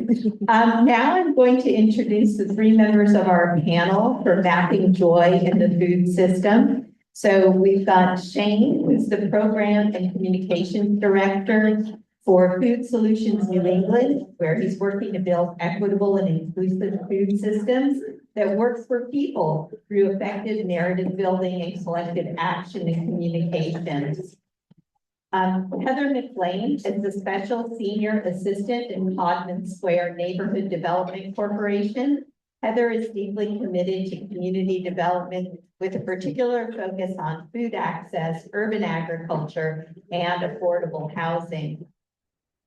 Now I'm going to introduce the three members of our panel for mapping joy in the food system. So we've got Shane, who's the Program and Communications Director for Food Solutions New England, where he's working to build equitable and inclusive food systems that works for people through effective narrative building and collective action and communications. Heather McLean is the Special Senior Assistant in Codman Square Neighborhood Development Corporation. Heather is deeply committed to community development with a particular focus on food access, urban agriculture, and affordable housing.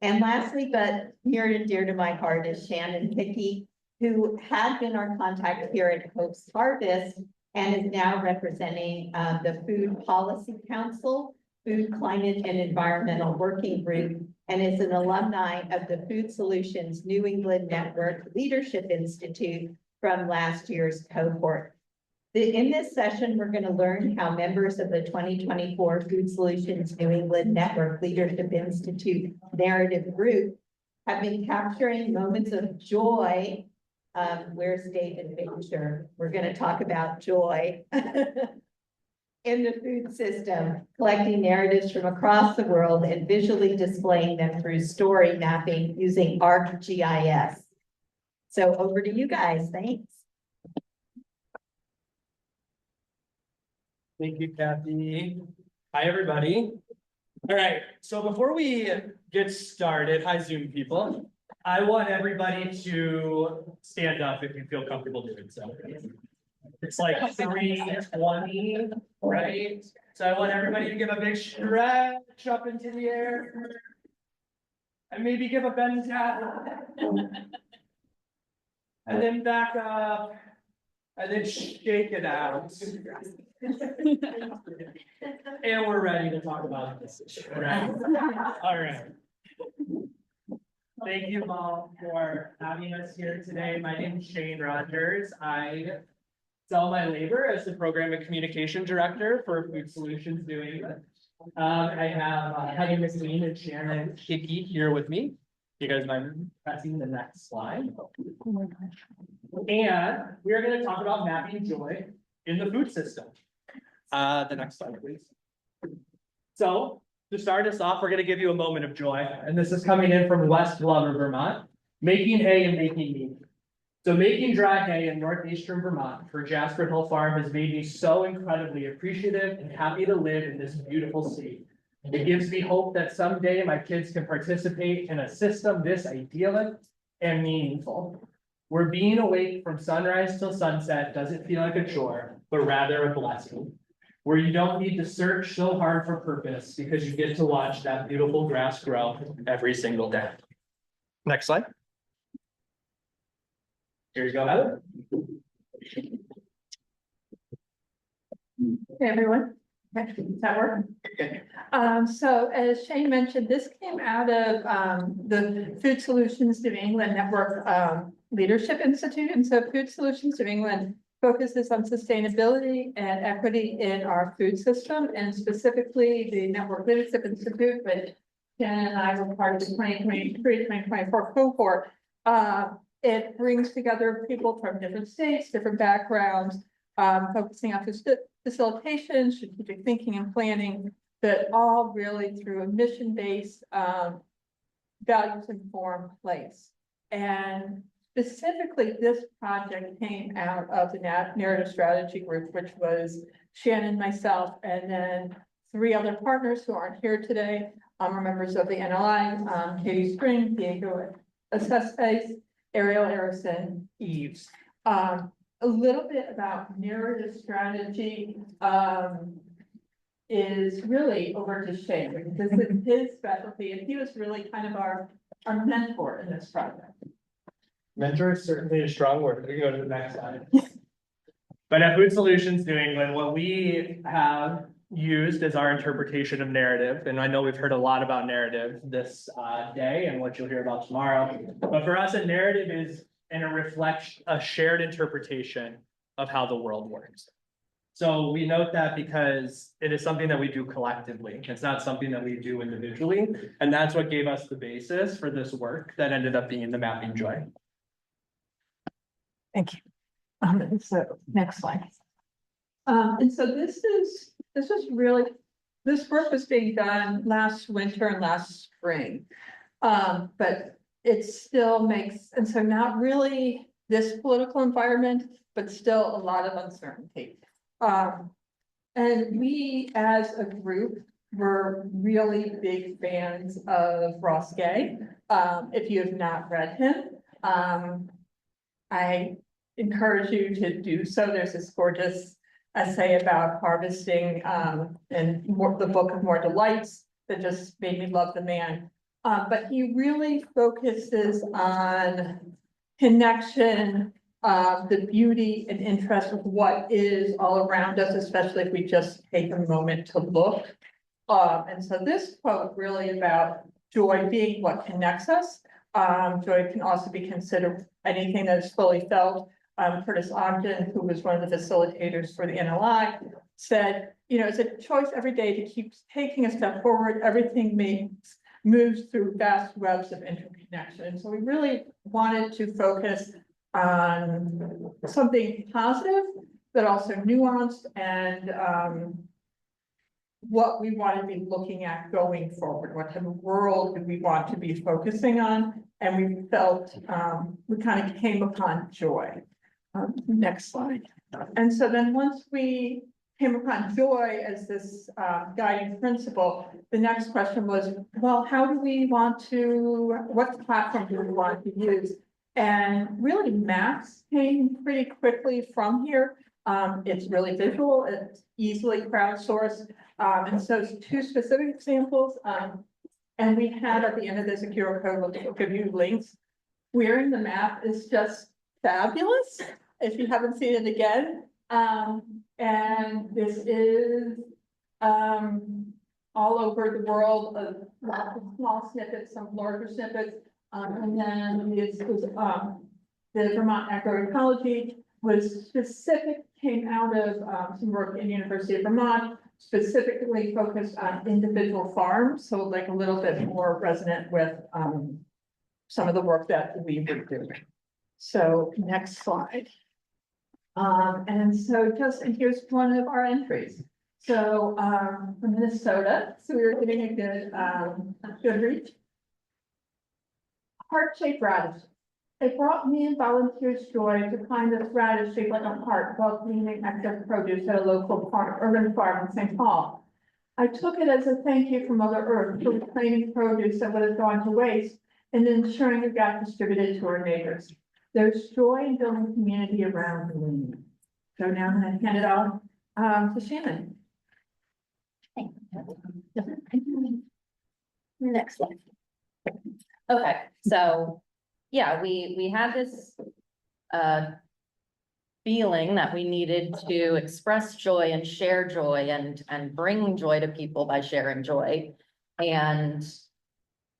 And lastly, but near and dear to my heart, is Shannon Hickey, who had been our contact here at Hope's Harvest and is now representing the Food Policy Council, Food, Climate, and Environmental Working Group, and is an alumni of the Food Solutions New England Network Leadership Institute from last year's cohort. In this session, we're going to learn how members of the 2024 Food Solutions New England Network Leadership Institute narrative group have been capturing moments of joy. Where's David Picture? We're going to talk about joy in the food system, collecting narratives from across the world and visually displaying them through story mapping using ArcGIS. So over to you guys. Thanks. Thank you, Kathy. Hi, everybody. All right, so before we get started, hi, Zoom people. I want everybody to stand up if you feel comfortable doing so. It's like 3:20, right? So I want everybody to give a big stretch up into the air. And maybe give a bend down. And then back up. And then shake it out. And we're ready to talk about this issue, right? All right. Thank you all for having us here today. My name is Shane Rogers. I sell my labor as the Program and Communication Director for Food Solutions New England. I have Heather McLean and Shannon Hickey here with me. You guys mind pressing the next slide? And we are going to talk about mapping joy in the food system. The next slide, please. So to start us off, we're going to give you a moment of joy. And this is coming in from West Glover, Vermont. Making hay and making meat. So making dry hay in northeastern Vermont for Jasper Hill Farm has made me so incredibly appreciative and happy to live in this beautiful state. It gives me hope that someday my kids can participate in a system this idyllic and meaningful, where being awake from sunrise till sunset doesn't feel like a chore, but rather a blessing, where you don't need to search so hard for purpose because you get to watch that beautiful grass grow every single day. Next slide. Here you go, Heather. Hey, everyone. Does that work? So as Shane mentioned, this came out of the Food Solutions New England Network Leadership Institute. And so Food Solutions New England focuses on sustainability and equity in our food system, and specifically the Network Leadership Institute, but Jen and I were part of the 2023-2024 cohort. It brings together people from different states, different backgrounds, focusing on facilitation, strategic thinking and planning, but all really through a mission-based, values-informed place. And specifically, this project came out of the Narrative Strategy Group, which was Shannon, myself, and then three other partners who aren't here today, are members of the NLI, Katie Spring, Diego Assestes, Ariel Harrison, Eves. A little bit about narrative strategy is really over to Shane, because this is his specialty, and he was really kind of our mentor in this project. Mentor is certainly a strong word. We can go to the next slide. But at Food Solutions New England, what we have used as our interpretation of narrative, and I know we've heard a lot about narrative this day and what you'll hear about tomorrow, but for us, a narrative is a shared interpretation of how the world works. So we note that because it is something that we do collectively. It's not something that we do individually. And that's what gave us the basis for this work that ended up being the Mapping Joy. Thank you. So next slide. And so this work was being done last winter and last spring. But it still makes, and so not really this political environment, but still a lot of uncertainty. And we as a group were really big fans of Ross Gay. If you have not read him, I encourage you to do so. There's this gorgeous essay about harvesting and the Book of More Delights that just made me love the man. But he really focuses on connection, the beauty and interest of what is all around us, especially if we just take a moment to look. And so this quote really about joy being what connects us. Joy can also be considered anything that is fully felt. Curtis Ogden, who was one of the facilitators for the NLI, said, you know, it's a choice every day to keep taking a step forward. Everything moves through vast webs of interconnection. So we really wanted to focus on something positive, but also nuanced and what we want to be looking at going forward. What type of world do we want to be focusing on? And we felt we kind of came upon joy. Next slide. And so then once we came upon joy as this guiding principle, the next question was, well, how do we want to, what platform do we want to use? And really maps came pretty quickly from here. It's really visual, it's easily crowdsourced. And so two specific examples. And we had at the end of this a QR code, we'll give you links. Wearing the map is just fabulous. If you haven't seen it again. And this is all over the world, lots of small snippets, some larger snippets. And then this was the Vermont agroecology was came out of some work in University of Vermont, specifically focused on individual farms. So like a little bit more resonant with some of the work that we were doing. So next slide. And so and here's one of our entries. So from Minnesota, so we were getting a good reach. Heart-shaped radish. It brought me and volunteers joy to find this radish shaped like a heart while cleaning excess produce at a local urban farm in St. Paul. I took it as a thank you from Mother Earth for reclaiming produce that would have gone to waste and ensuring it got distributed to our neighbors. There's joy in building community around the land. So now I'm going to hand it off to Shannon. Next slide. Okay, so yeah, we had this feeling that we needed to express joy and share joy and bring joy to people by sharing joy. And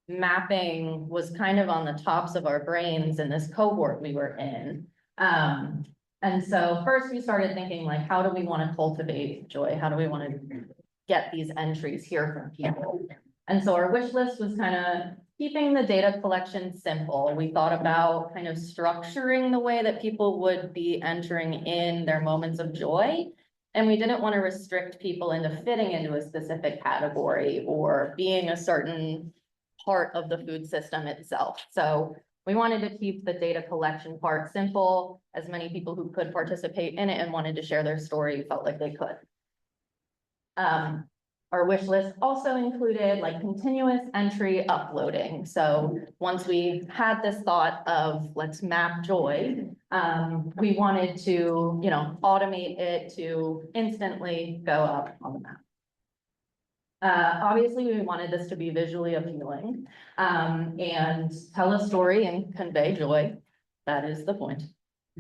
mapping was kind of on the tops of our brains in this cohort we were in. And so first we started thinking, like, how do we want to cultivate joy? How do we want to get these entries here from people? And so our wish list was kind of keeping the data collection simple. We thought about kind of structuring the way that people would be entering in their moments of joy. And we didn't want to restrict people into fitting into a specific category or being a certain part of the food system itself. So we wanted to keep the data collection part simple. As many people who could participate in it and wanted to share their story felt like they could. Our wish list also included like continuous entry uploading. So once we had this thought of let's map joy, we wanted to, automate it to instantly go up on the map. Obviously, we wanted this to be visually appealing and tell a story and convey joy. That is the point.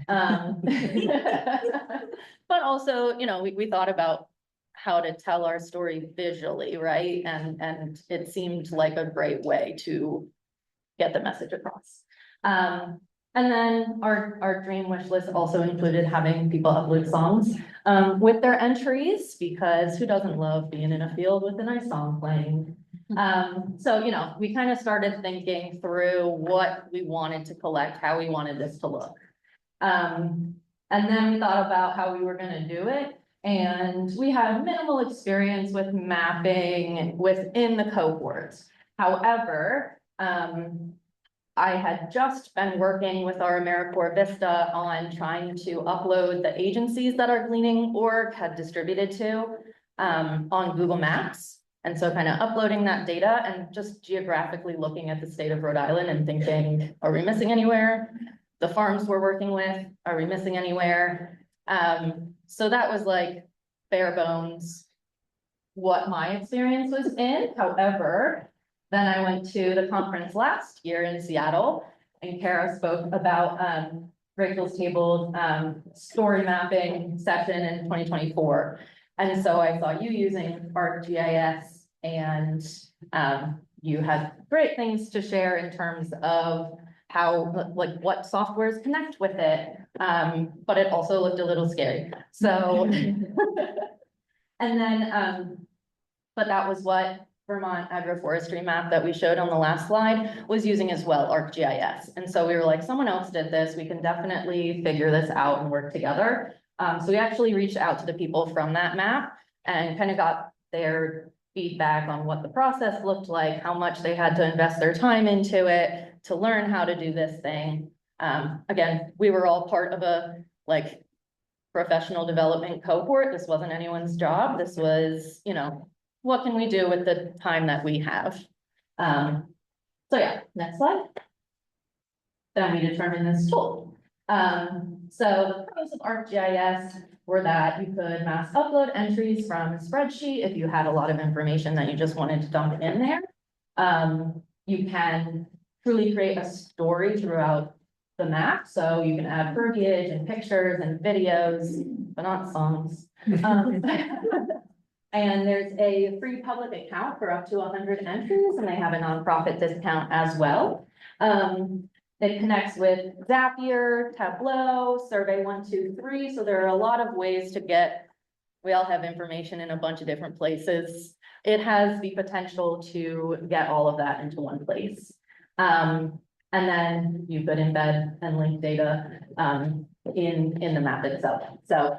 But also, we thought about how to tell our story visually, right? And it seemed like a great way to get the message across. And then our dream wish list also included having people upload songs. with their entries, because who doesn't love being in a field with a nice song playing? So, we kind of started thinking through what we wanted to collect, how we wanted this to look. And then we thought about how we were gonna do it. And we had minimal experience with mapping within the cohorts. However, I had just been working with our AmeriCorps Vista on trying to upload the agencies that our gleaning org had distributed to on Google Maps. And so kind of uploading that data and just geographically looking at the state of Rhode Island and thinking, are we missing anywhere? The farms we're working with, are we missing anywhere? So that was like bare bones what my experience was in. However, then I went to the conference last year in Seattle, and Kara spoke about Rachel's Table story mapping session in 2024. And so I saw you using ArcGIS, and you had great things to share in terms of how, like, what softwares connect with it. But it also looked a little scary. So, and then, but that was what Vermont agroforestry map that we showed on the last slide was using as well, ArcGIS. And so we were like, someone else did this, we can definitely figure this out and work together. So we actually reached out to the people from that map and kind of got their feedback on what the process looked like, how much they had to invest their time into it to learn how to do this thing. Again, we were all part of a professional development cohort. This wasn't anyone's job. This was, what can we do with the time that we have? So yeah, next slide. Then we determined this tool. So the pros of ArcGIS were that you could mass upload entries from a spreadsheet if you had a lot of information that you just wanted to dump in there. You can truly create a story throughout the map. So you can add verbiage and pictures and videos, but not songs. And there's a free public account for up to 100 entries, and they have a nonprofit discount as well. It connects with Zapier, Tableau, Survey 123. So there are a lot of ways to get, we all have information in a bunch of different places. It has the potential to get all of that into one place. And then you could embed and link data in the map itself. So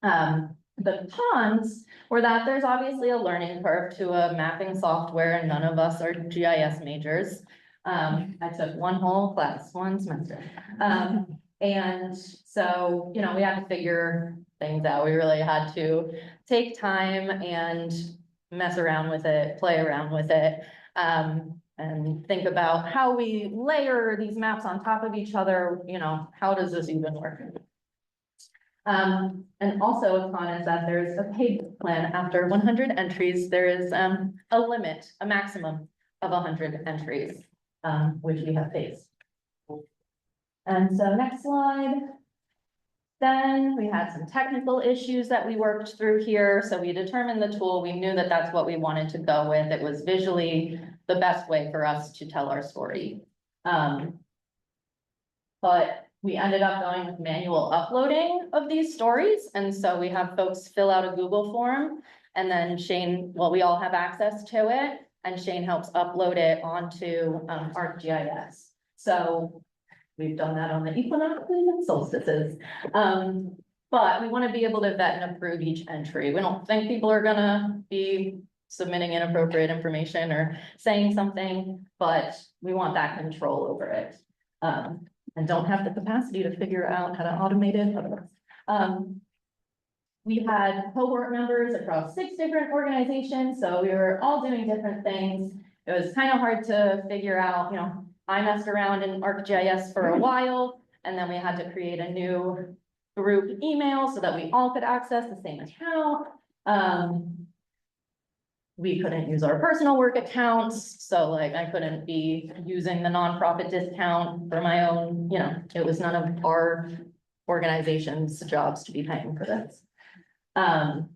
the cons were that there's obviously a learning curve to a mapping software, and none of us are GIS majors. I took one whole class, one semester. And so, we had to figure things out. We really had to take time and mess around with it, play around with it, and think about how we layer these maps on top of each other. How does this even work? And also a con is that there's a paid plan. After 100 entries, there is a limit, a maximum of 100 entries, which we have faced. And so next slide. Then we had some technical issues that we worked through here. So we determined the tool. We knew that that's what we wanted to go with. It was visually the best way for us to tell our story. But we ended up going with manual uploading of these stories. And so we have folks fill out a Google form, and then Shane, we all have access to it, and Shane helps upload it onto ArcGIS. So we've done that on the equinoxes and solstices. But we want to be able to vet and approve each entry. We don't think people are gonna be submitting inappropriate information or saying something, but we want that control over it. And don't have the capacity to figure out how to automate it. We had cohort members across 6 different organizations, so we were all doing different things. It was kind of hard to figure out, I messed around in ArcGIS for a while, and then we had to create a new group email so that we all could access the same account. We couldn't use our personal work accounts, so I couldn't be using the nonprofit discount for my own, it was none of our organization's jobs to be paying for this. And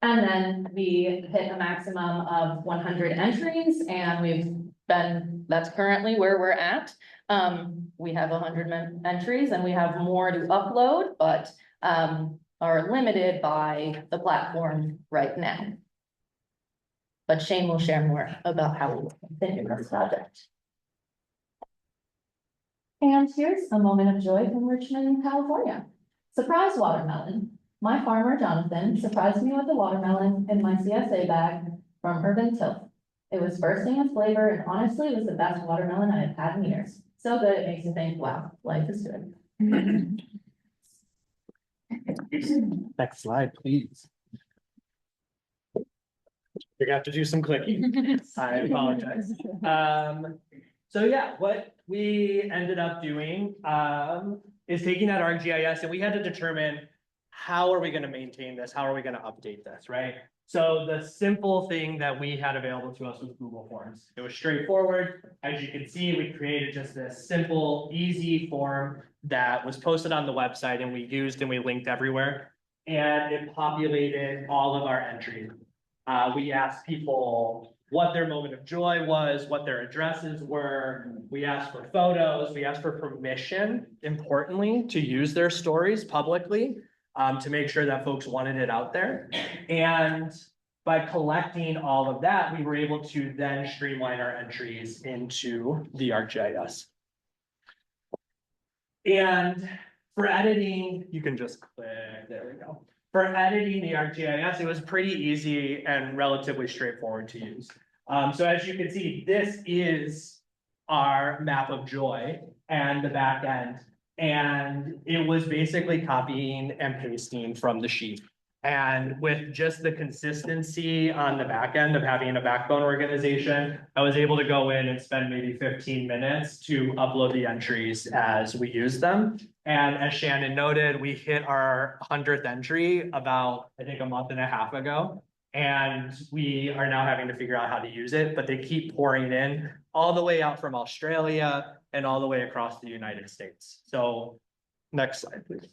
then we hit a maximum of 100 entries, and that's currently where we're at. We have 100 entries, and we have more to upload, but are limited by the platform right now. But Shane will share more about how we continue this project. And here's a moment of joy from Richmond, California. Surprise watermelon. My farmer, Jonathan, surprised me with a watermelon in my CSA bag from Urban Tilth. It was bursting with flavor and honestly it was the best watermelon I have had in years. So good, it makes you think, wow, life is good. Next slide, please. You're gonna have to do some clicking. I apologize. So yeah, what we ended up doing, is taking that ArcGIS and we had to determine how are we gonna maintain this? How are we gonna update this, right? So the simple thing that we had available to us was Google Forms. It was straightforward. As you can see, we created just this simple, easy form that was posted on the website and we used and we linked everywhere. And it populated all of our entries. We asked people what their moment of joy was, what their addresses were. We asked for photos. We asked for permission, importantly, to use their stories publicly, to make sure that folks wanted it out there. And by collecting all of that, we were able to then streamline our entries into the ArcGIS. And for editing, you can just click, there we go. For editing the ArcGIS, it was pretty easy and relatively straightforward to use. So as you can see, this is our map of joy and the back end. And it was basically copying and pasting from the sheet. And with just the consistency on the back end of having a backbone organization, I was able to go in and spend maybe 15 minutes to upload the entries as we use them. And as Shannon noted, we hit our 100th entry about, I think, a month and a half ago. And we are now having to figure out how to use it, but they keep pouring in all the way out from Australia and all the way across the United States. So next slide, please.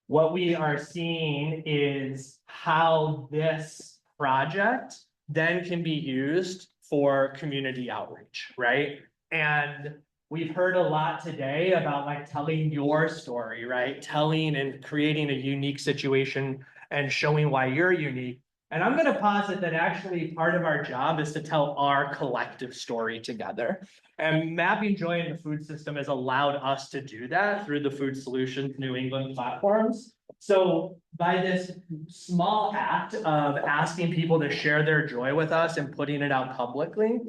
What we are seeing is how this project then can be used for community outreach, right? And we've heard a lot today about like telling your story, right? Telling and creating a unique situation and showing why you're unique. And I'm going to posit that actually part of our job is to tell our collective story together. And Mapping Joy in the Food System has allowed us to do that through the Food Solutions New England platforms. So by this small act of asking people to share their joy with us and putting it out publicly,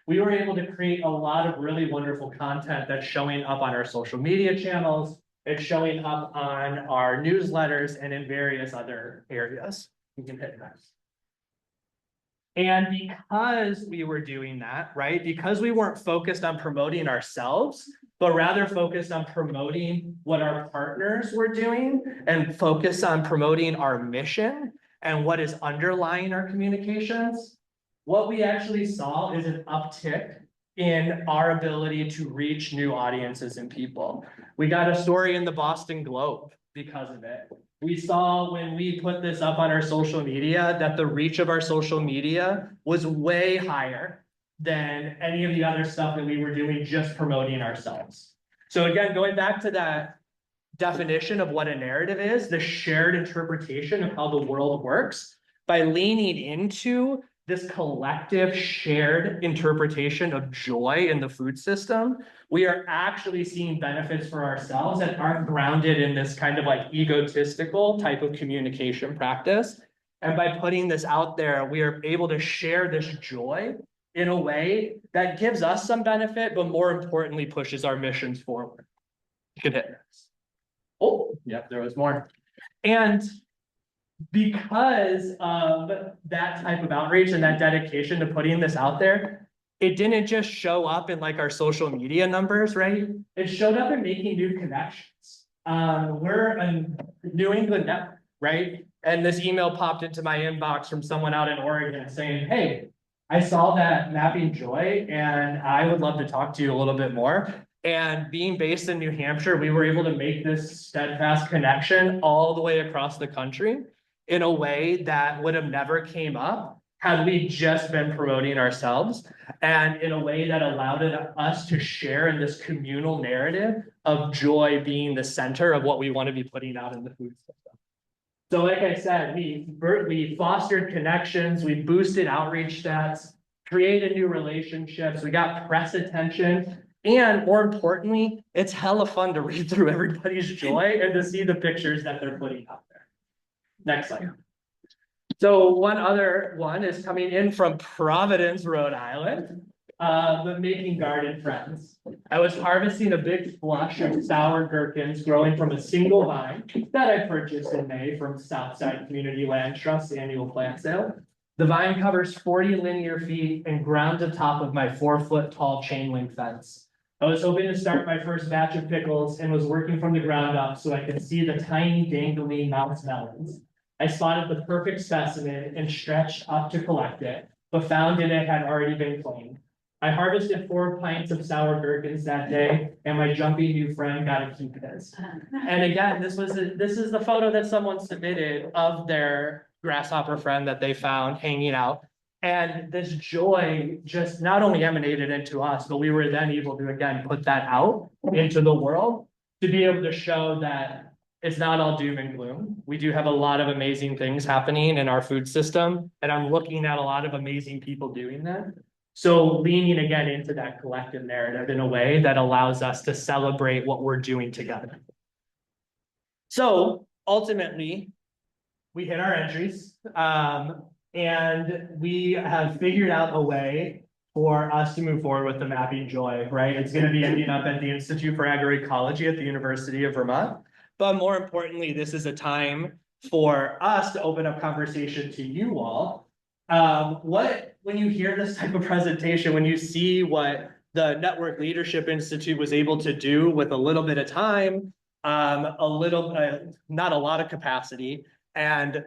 we were able to create a lot of really wonderful content that's showing up on our social media channels. It's showing up on our newsletters and in various other areas. We can hit next. And because we were doing that, right, because we weren't focused on promoting ourselves, but rather focused on promoting what our partners were doing and focused on promoting our mission and what is underlying our communications, what we actually saw is an uptick in our ability to reach new audiences and people. We got a story in the Boston Globe because of it. We saw when we put this up on our social media that the reach of our social media was way higher than any of the other stuff that we were doing just promoting ourselves. So again, going back to that definition of what a narrative is, the shared interpretation of how the world works, by leaning into this collective shared interpretation of joy in the food system, we are actually seeing benefits for ourselves that aren't grounded in this kind of like egotistical type of communication practice. And by putting this out there, we are able to share this joy in a way that gives us some benefit, but more importantly, pushes our missions forward. You can hit next. Oh, yeah, there was more. And because of that type of outreach and that dedication to putting this out there, it didn't just show up in like our social media numbers, right? It showed up in making new connections. We're a New England network, right? And this email popped into my inbox from someone out in Oregon saying, hey, I saw that Mapping Joy and I would love to talk to you a little bit more. And being based in New Hampshire, we were able to make this steadfast connection all the way across the country in a way that would have never came up had we just been promoting ourselves and in a way that allowed us to share in this communal narrative of joy being the center of what we want to be putting out in the food system. So like I said, we fostered connections, we boosted outreach stats, created new relationships, we got press attention, and more importantly, it's hella fun to read through everybody's joy and to see the pictures that they're putting out there. Next slide. So one other one is coming in from Providence, Rhode Island, the Making Garden Friends. I was harvesting a big flush of sour gherkins growing from a single vine that I purchased in May from Southside Community Land Trust's annual plant sale. The vine covers 40 linear feet and grounds atop of my 4-foot tall chain link fence. I was hoping to start my first batch of pickles and was working from the ground up so I could see the tiny dangling mouse melons. I spotted the perfect specimen and stretched up to collect it, but found that it had already been cleaned. I harvested 4 pints of sour gherkins that day, and my jumpy new friend got to keep his. And again, this is the photo that someone submitted of their grasshopper friend that they found hanging out. And this joy just not only emanated into us, but we were then able to again put that out into the world to be able to show that it's not all doom and gloom. We do have a lot of amazing things happening in our food system, and I'm looking at a lot of amazing people doing that. So leaning again into that collective narrative in a way that allows us to celebrate what we're doing together. So ultimately, we hit our entries, and we have figured out a way for us to move forward with the Mapping Joy, right? It's going to be ending up at the Institute for Agroecology at the University of Vermont. But more importantly, this is a time for us to open up conversation to you all. When you hear this type of presentation, when you see what the Network Leadership Institute was able to do with a little bit of time, not a lot of capacity, and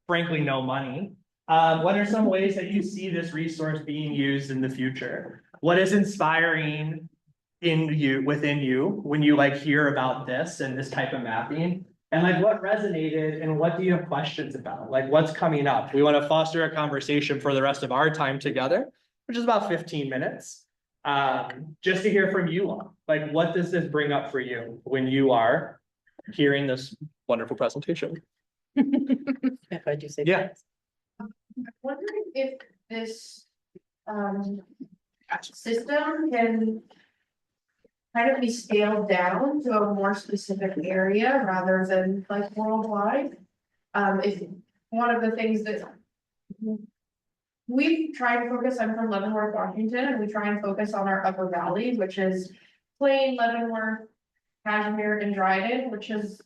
frankly, no money, what are some ways that you see this resource being used in the future? What is inspiring within you when you hear about this and this type of mapping? And what resonated and what do you have questions about? What's coming up? We want to foster a conversation for the rest of our time together, which is about 15 minutes. Just to hear from you all. What does this bring up for you when you are hearing this wonderful presentation? If I do say Yeah. I'm wondering if this system can kind of be scaled down to a more specific area rather than worldwide. If one of the things that we try to focus, I'm from Leavenworth, Washington, and we try and focus on our upper valley, which is Plain, Leavenworth, Kashmir, and Dryden, which is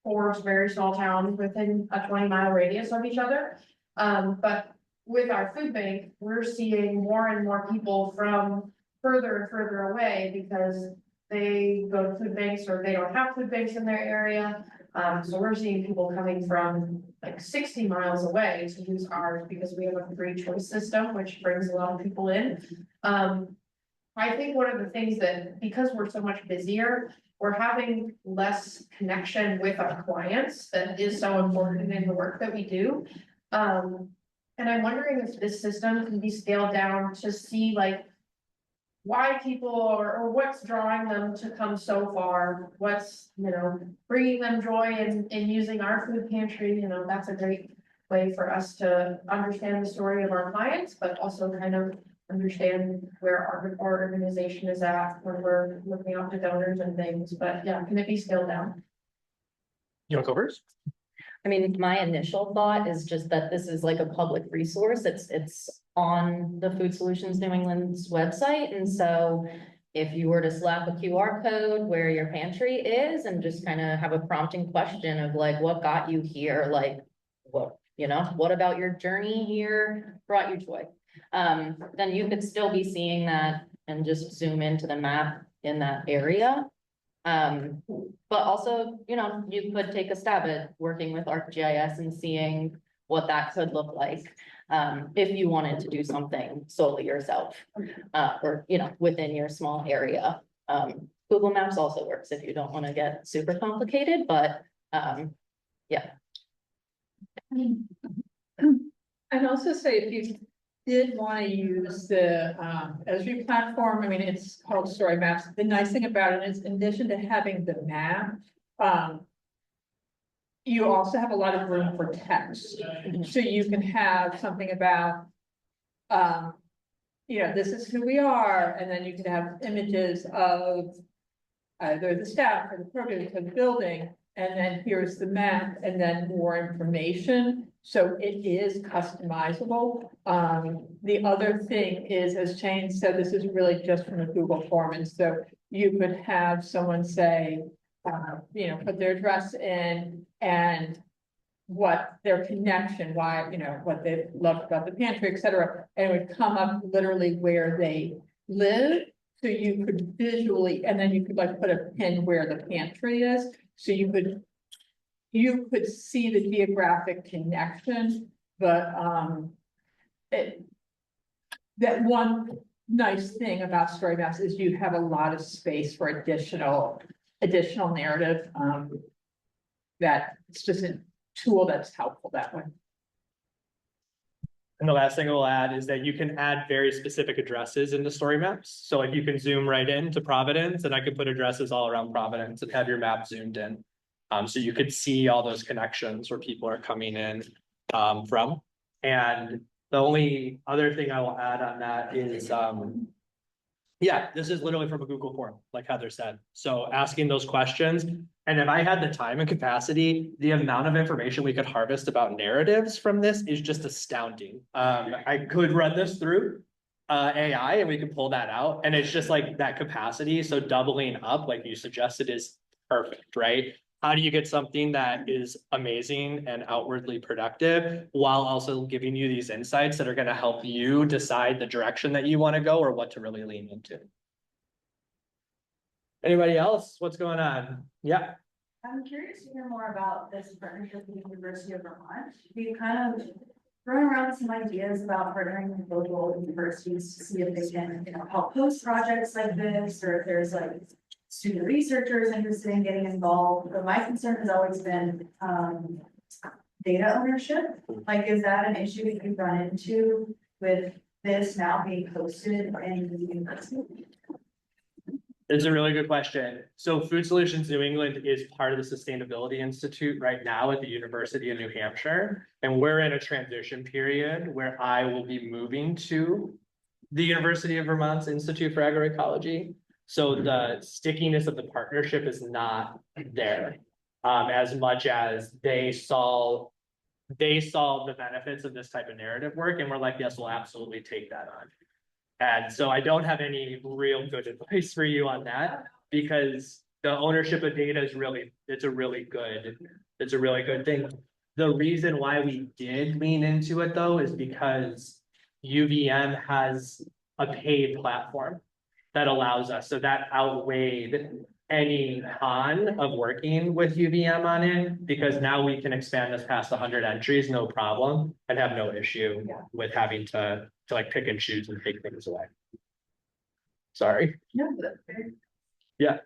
4 very small towns within a 20-mile radius of each other. But with our food bank, we're seeing more and more people from further and further away because they go to food banks or they don't have food banks in their area. So we're seeing people coming from 60 miles away to use ours because we have a free choice system, which brings a lot of people in. I think one of the things that, because we're so much busier, we're having less connection with our clients that is so important in the work that we do. And I'm wondering if this system can be scaled down to see why people or what's drawing them to come so far, what's, bringing them joy in using our food pantry. That's a great way for us to understand the story of our clients, but also kind of understand where our organization is at when we're looking out to donors and things. But yeah, can it be scaled down? You want to go first? I mean, my initial thought is just that this is a public resource. It's on the Food Solutions New England's website. And so if you were to slap a QR code where your pantry is and just kind of have a prompting question of what got you here? What about your journey here brought you joy? Then you could still be seeing that and just zoom into the map in that area. But also, you could take a stab at working with ArcGIS and seeing what that could look like. If you wanted to do something solely yourself, or, within your small area. Google Maps also works if you don't want to get super complicated, but, yeah. And also say if you did want to use the Esri platform, I mean, it's called Story Maps. The nice thing about it is in addition to having the map, you also have a lot of room for text. So you can have something about, this is who we are, and then you can have images of either the staff or the program or the building, and then here's the map, and then more information. So it is customizable. The other thing is, as Shane said, this is really just from a Google form, and so you could have someone say, put their address in and what their connection, why, what they loved about the pantry, et cetera, and it would come up literally where they live. So you could visually, and then you could like put a pin where the pantry is, so you could see the geographic connection, but that one nice thing about story maps is you have a lot of space for additional narrative. That it's just a tool that's helpful that way. And the last thing I'll add is that you can add very specific addresses into story maps. So like you can zoom right into Providence, and I could put addresses all around Providence and have your map zoomed in. So you could see all those connections where people are coming in from. And the only other thing I will add on that is, this is literally from a Google form, like Heather said. So asking those questions, and if I had the time and capacity, the amount of information we could harvest about narratives from this is just astounding. I could run this through AI and we could pull that out, and it's just like that capacity. So doubling up, like you suggested, is perfect, right? How do you get something that is amazing and outwardly productive while also giving you these insights that are going to help you decide the direction that you want to go or what to really lean into? Anybody else? What's going on? Yeah. I'm curious to hear more about this partnership with the University of Vermont. We've kind of thrown around some ideas about partnering with local universities to see if they can, help host projects like this, or if there's like student researchers interested in getting involved. But my concern has always been data ownership. Like, is that an issue that you've run into with this now being hosted in the university? It's a really good question. So Food Solutions New England is part of the Sustainability Institute right now at the University of New Hampshire. And we're in a transition period where I will be moving to the University of Vermont's Institute for Agroecology. So the stickiness of the partnership is not there as much as they saw the benefits of this type of narrative work. And we're like, yes, we'll absolutely take that on. And so I don't have any real good advice for you on that, because the ownership of data is it's a really good thing. The reason why we did lean into it though is because UVM has a paid platform that allows us, so that outweighed any con of working with UVM on it, because now we can expand this past 100 entries, no problem, and have no issue with having to like pick and choose and take things away. Sorry. No, that's fair. Yeah.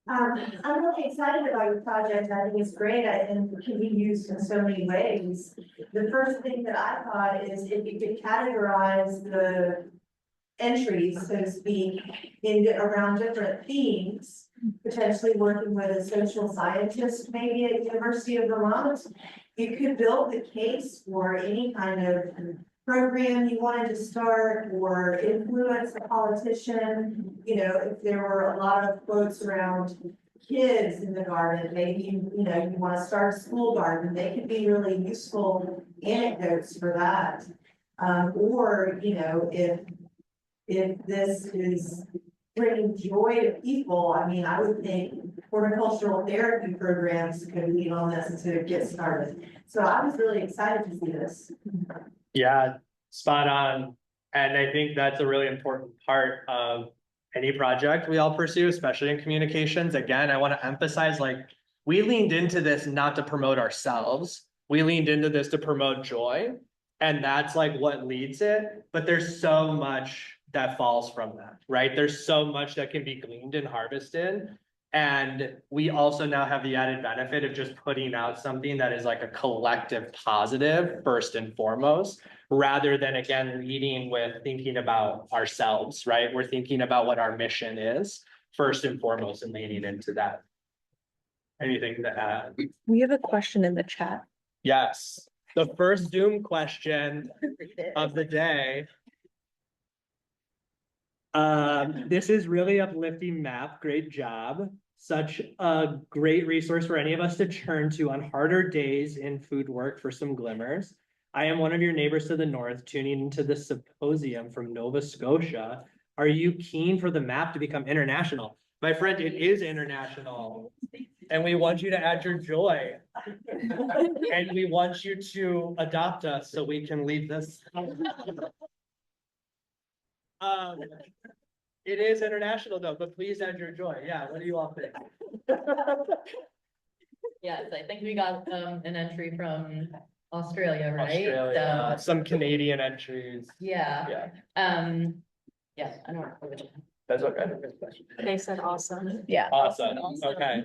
I'm really excited about your project. I think it's great and can be used in so many ways. The first thing that I thought is if you could categorize the entries, so to speak, around different themes, potentially working with a social scientist, maybe at University of Vermont, you could build the case for any kind of program you wanted to start or influence a politician. If there were a lot of quotes around kids in the garden, maybe you want to start a school garden, they could be really useful anecdotes for that. Or if this is bringing joy to people, I would think horticultural therapy programs could lead on this to get started. So I was really excited to see this. Yeah, spot on. And I think that's a really important part of any project we all pursue, especially in communications. Again, I want to emphasize, we leaned into this not to promote ourselves. We leaned into this to promote joy. And that's what leads it. But there's so much that falls from that, right? There's so much that can be gleaned and harvested. And we also now have the added benefit of just putting out something that is like a collective positive first and foremost, rather than again leading with thinking about ourselves, right? We're thinking about what our mission is first and foremost and leaning into that. Anything to add? We have a question in the chat. Yes, the first Zoom question of the day. This is really uplifting map. Great job. Such a great resource for any of us to turn to on harder days in food work for some glimmers. I am one of your neighbors to the north, tuning into the Symposium from Nova Scotia. Are you keen for the map to become international? My friend, it is international. And we want you to add your joy. And we want you to adopt us so we can leave this. It is international though, but please add your joy. Yeah, what do you all think? Yes, I think we got an entry from Australia, right? Australia, So, some Canadian entries. yeah, Yeah, yeah, I don't know. that's okay. They said awesome. Yeah. Awesome, okay.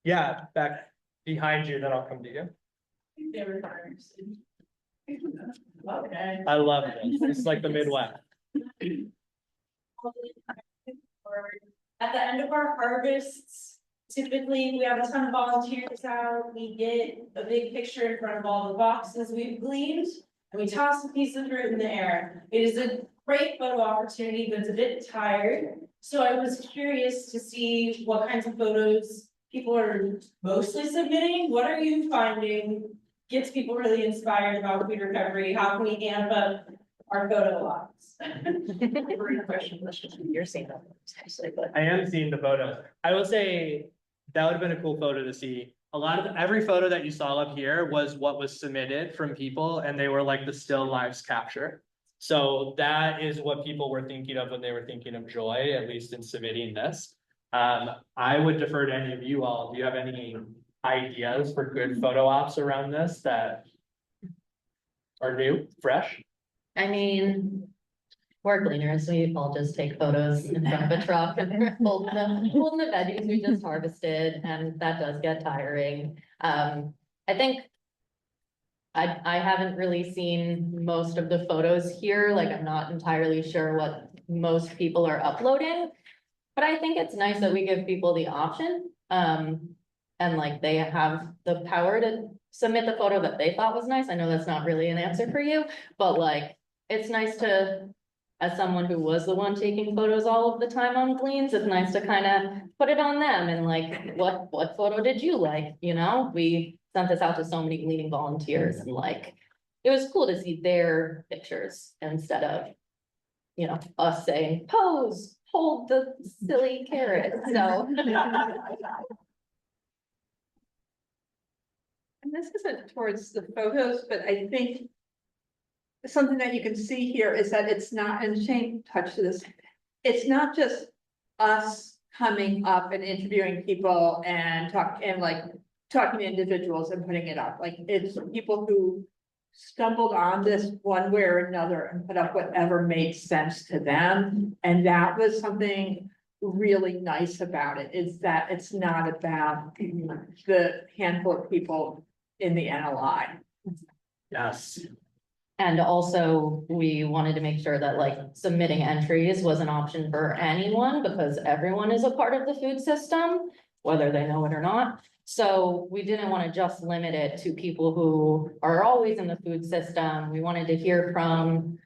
Yeah, back behind you, then I'll come to you. Okay. I love this. It's like the Midwest. At the end of our harvests, typically we have a ton of volunteers out, we get a big picture in front of all the boxes we've gleaned. And we toss a piece of fruit in the air. It is a great photo opportunity, but it's a bit tired. So I was curious to see what kinds of photos people are mostly submitting. What are you finding gets people really inspired about food recovery? How can we amp up our photo ops? You're seeing them. I am seeing the photos. I will say that would have been a cool photo to see. A lot of every photo that you saw up here was what was submitted from people, and they were like the still lives capture. So that is what people were thinking of when they were thinking of joy, at least in submitting this. I would defer to any of you all. Do you have any ideas for good photo ops around this that are new, fresh? I mean, we're gleaners, we all just take photos in front of a truck and we're holding the veggies we just harvested, and that does get tiring. I think I haven't really seen most of the photos here, like I'm not entirely sure what most people are uploading. But I think it's nice that we give people the option, and like they have the power to submit the photo that they thought was nice. I know that's not really an answer for you, but like, it's nice to, as someone who was the one taking photos all of the time on Gleans, it's nice to kind of put it on them and like, what photo did you like? You know, we sent this out to so many gleaning volunteers, and like, it was cool to see their pictures instead of, you know, us saying, pose, hold the silly carrot, so. And this isn't towards the photos, but I think something that you can see here is that it's not, and Shane touched this, it's not just us coming up and interviewing people and talking to individuals and putting it up. Like, it's people who stumbled on this one way or another and put up whatever made sense to them. And that was something really nice about it, is that it's not about the handful of people in the NLI. Yes. And also, we wanted to make sure that like submitting entries was an option for anyone, because everyone is a part of the food system, whether they know it or not. So we didn't want to just limit it to people who are always in the food system. We wanted to hear from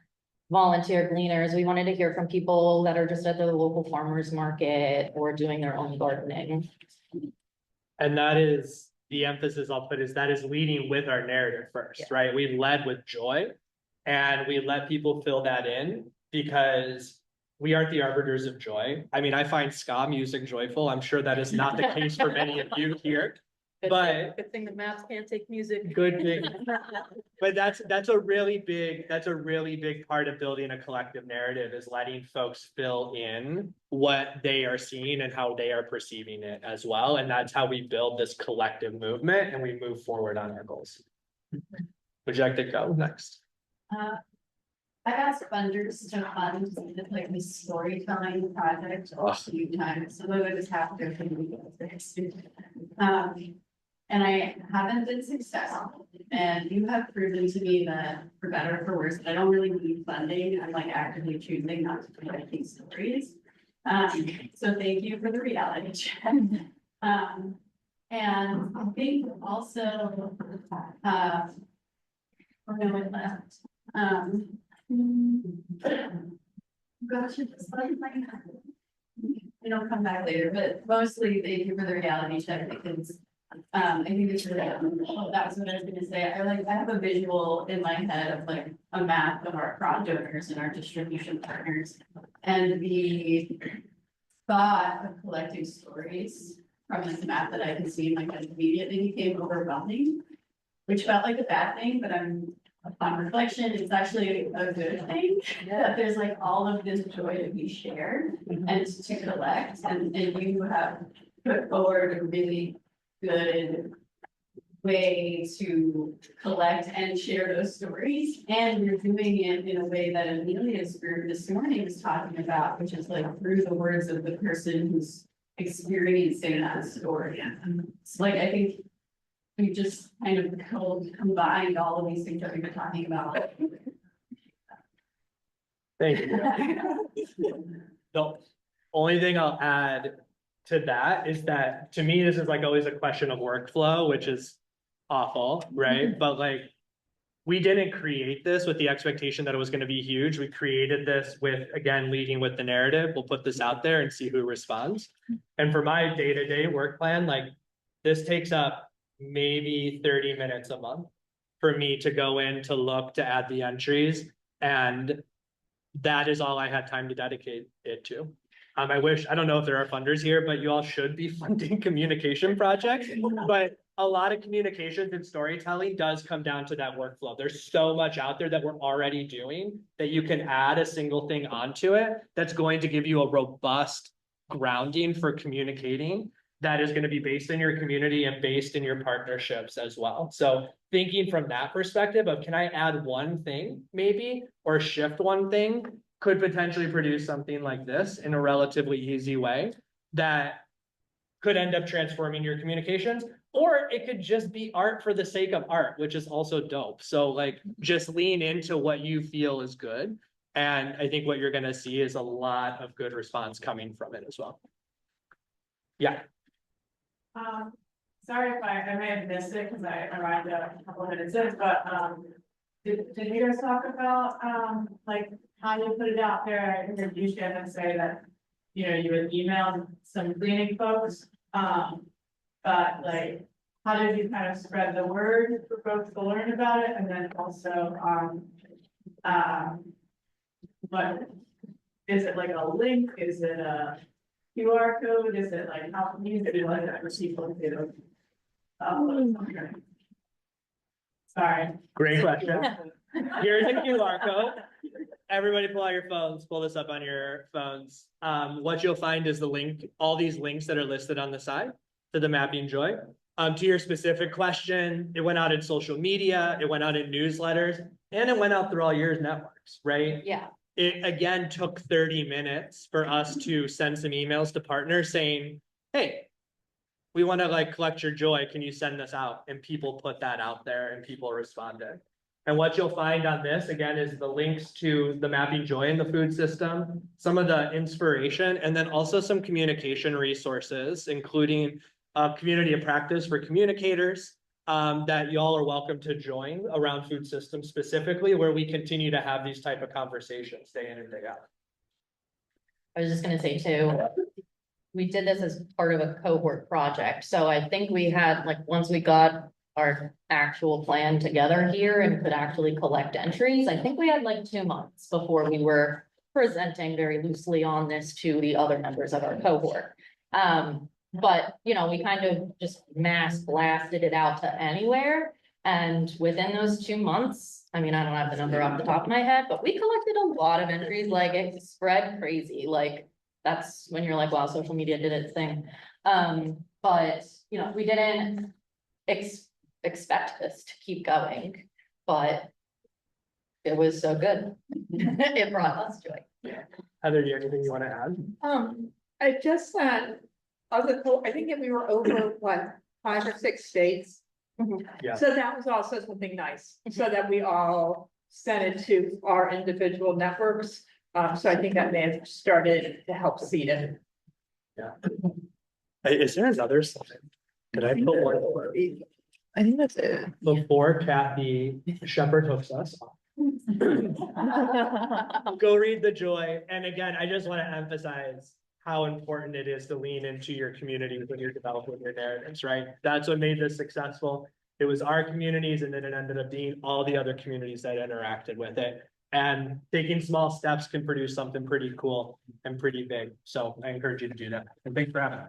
volunteer gleaners. We wanted to hear from people that are just at the local farmers market or doing their own gardening. And that is the emphasis I'll put, is that is leading with our narrative first, right? We led with joy and we let people fill that in, because we aren't the arbiters of joy. I mean, I find ska music joyful. I'm sure that is not the case for many of you here. But Good thing the maps can't take music. good thing. But that's a really big part of building a collective narrative, is letting folks fill in what they are seeing and how they are perceiving it as well. And that's how we build this collective movement and we move forward on our goals. Would you like to go next? I've asked funders to fund like this storytelling project a few times, some of it is half their thing. And I haven't been successful, and you have proven to me that for better or for worse, I don't really need funding, I'm like actively choosing not to write these stories. So thank you for the reality check. And I think also, we're going left. Gosh, it's like, it'll come back later, but mostly thank you for the reality check because I think it's really, oh, that was what I was gonna say. I have a visual in my head of like a map of our prod donors and our distribution partners. And the thought of collecting stories from this map that I can see in my head immediately became overwhelming, which felt like a bad thing, but upon reflection, it's actually a good thing. That there's like all of this joy to be shared and to collect, and you have put forward a really good way to collect and share those stories. And you're doing it in a way that Amelia's group this morning was talking about, which is like through the words of the person who's experiencing that story. It's like, I think we just kind of combined all of these things that we've been talking about. Thank you. The only thing I'll add to that is that, to me, this is like always a question of workflow, which is awful, right? But like, we didn't create this with the expectation that it was going to be huge. We created this with, again, leading with the narrative. We'll put this out there and see who responds. And for my day-to-day work plan, like this takes up maybe 30 minutes a month for me to go in to look to add the entries. And that is all I had time to dedicate it to. I wish, I don't know if there are funders here, but you all should be funding communication projects. But a lot of communications and storytelling does come down to that workflow. There's so much out there that we're already doing that you can add a single thing onto it that's going to give you a robust grounding for communicating that is going to be based in your community and based in your partnerships as well. So thinking from that perspective of, can I add one thing maybe, or shift one thing, could potentially produce something like this in a relatively easy way that could end up transforming your communications, or it could just be art for the sake of art, which is also dope. So like, just lean into what you feel is good. And I think what you're going to see is a lot of good response coming from it as well. Yeah. Sorry if I may have missed it because I arrived a couple of minutes in, but did you guys talk about like how you put it out there? I heard you Shannon say that, you know, you would email some cleaning folks, but like, how did you kind of spread the word for folks to learn about it? And then also, what is it, like a link? Is it a QR code? Is it like, how can you do like that for people to sorry. Great question. Here's a QR code. Everybody pull out your phones, pull this up on your phones. What you'll find is the link, all these links that are listed on the side to the Mapping Joy. To your specific question, it went out in social media, it went out in newsletters, and it went out through all your networks, right? Yeah. It again took 30 minutes for us to send some emails to partners saying, hey, we want to like collect your joy. Can you send this out? And people put that out there and people responded. And what you'll find on this again is the links to the Mapping Joy in the food system, some of the inspiration, and then also some communication resources, including a community of practice for communicators that y'all are welcome to join around food systems specifically, where we continue to have these type of conversations day in and day out. I was just gonna say too, we did this as part of a cohort project. So I think we had, like, once we got our actual plan together here and could actually collect entries, I think we had like 2 months before we were presenting very loosely on this to the other members of our cohort. But, you know, we kind of just mass blasted it out to anywhere. And within those 2 months, I mean, I don't have the number off the top of my head, but we collected a lot of entries, like it spread crazy. Like, that's when you're like, wow, social media did its thing. But, you know, we didn't expect this to keep going, but it was so good. It brought us joy. Heather, do you have anything you want to add? I just said, I think that we were over, what, 5 or 6 states? Yeah. So that was also something nice, so that we all sent it to our individual networks. So I think that may have started to help seed it. Is there another slide? Did I put one I think that's it. before Kathy Shepherd hooks us? Go read the joy. And again, I just want to emphasize how important it is to lean into your community when you're developing your narratives, right? That's what made this successful. It was our communities, and then it ended up being all the other communities that interacted with it. And taking small steps can produce something pretty cool and pretty big. So I encourage you to do that. And thanks for having me.